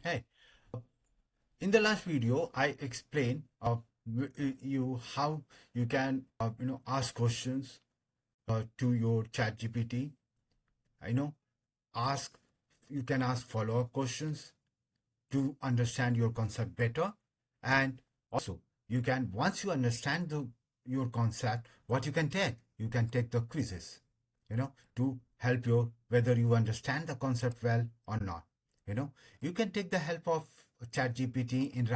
Hey, in the last video, I explained you how you can ask questions to your chat GPT. I know ask you can ask follow-up questions to understand your concept better, and also you can once you understand your concept, what you can take the quizzes, to help you whether you understand the concept well or not. You can take the help of ChatGPT in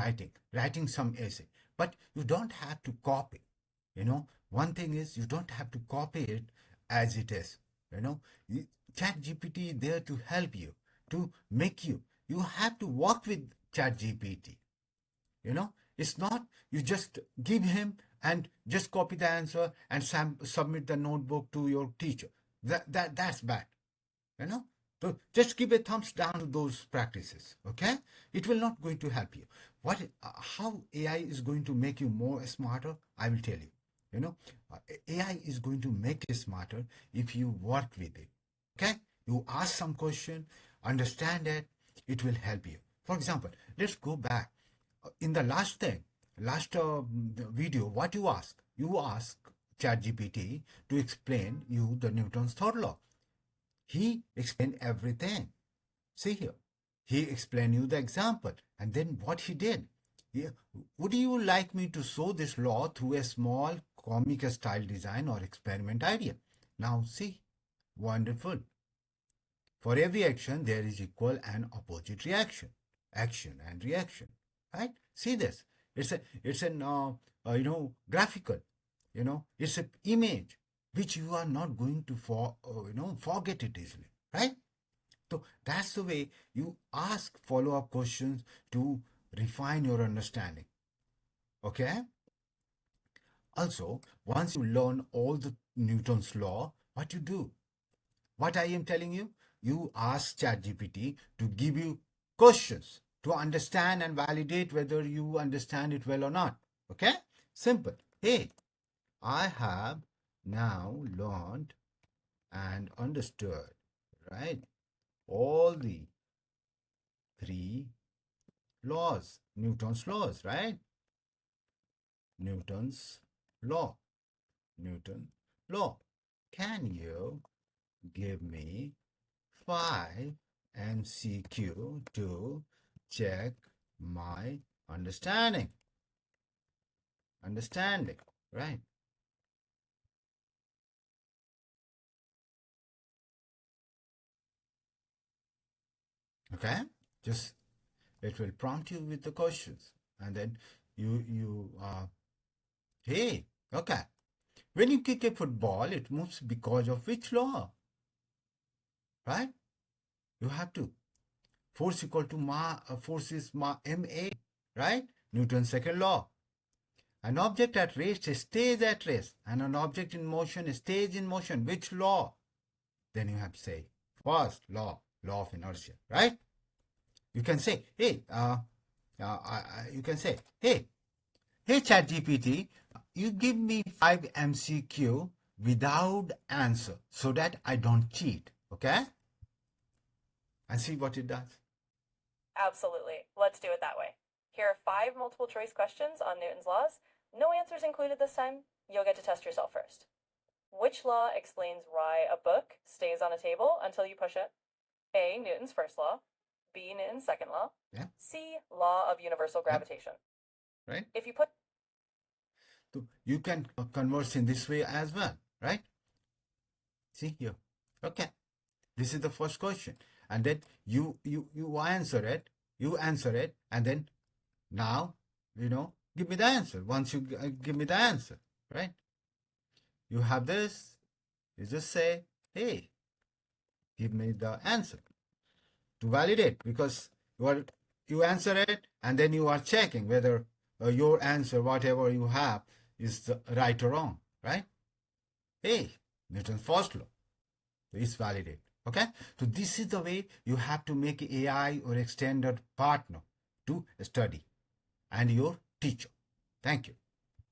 writing some essay, but you don't have to copy. One thing is you don't have to copy it as it is. You know, ChatGPT is there to help you, to make you. You have to work with ChatGPT. It's not you just give him and just copy the answer and submit the notebook to your teacher. That's bad. you know so just give a thumbs down to those practices. Okay, it will not going to help you. How AI is going to make you more smarter, I will tell you. you know AI is going to make you smarter if you work with it. Okay, you ask some question, understand it, it will help you. For example, let's go back. In the last video, what you ask ChatGPT to explain you the Newton's third law. He explained everything. See here. He explained you the example. And then what he did. Would you like me to show this law through a small comic style design or experiment idea? Now see. Wonderful. For every action, there is equal and opposite reaction. Action and reaction. Right? See this. It's an graphical. It's an image which you are not going to forget it easily, right? So that's the way you ask follow-up questions to refine your understanding. Okay. Also, once you learn all the Newton's law, what you do? What I am telling you, you ask ChatGPT to give you questions to understand and validate whether you understand it well or not. Okay? Simple. Hey, I have now learned and understood, right? All the three laws, Newton's laws, right? Newton's law, Newton law. Can you give me 5 MCQ to check my understanding? Understanding, right? Okay, just it will prompt you with the questions, and then hey, okay, when you kick a football, it moves because of which law? Right? You have to. Force equal to force is ma right? Newton's second law. An object at rest stays at rest, and an object in motion stays in motion. Which law? Then you have to say first law, law of inertia, right? You can say, hey, you can say, hey, ChatGPT, you give me 5 MCQ without answer so that I don't cheat, okay? And see what it does. Absolutely. Let's do it that way. Here are 5 multiple choice questions on Newton's laws. No answers included this time. You'll get to test yourself first. Which law explains why a book stays on a table until you push it? A. Newton's first law. B. Newton's second law. Yeah. C. Law of universal gravitation. Right? If you put... So you can converse in this way as well, right? See here. Okay. This is the first question. And then you answer it. You answer it. And then now, give me the answer. Once you give me the answer, right? You have this. You just say, hey, give me the answer to validate, because you answer it and then you are checking whether your answer, whatever you have, is right or wrong, right? Hey, Newton's first law is validate. Okay, so this is the way you have to make AI or extended partner to study and your teacher. Thank you.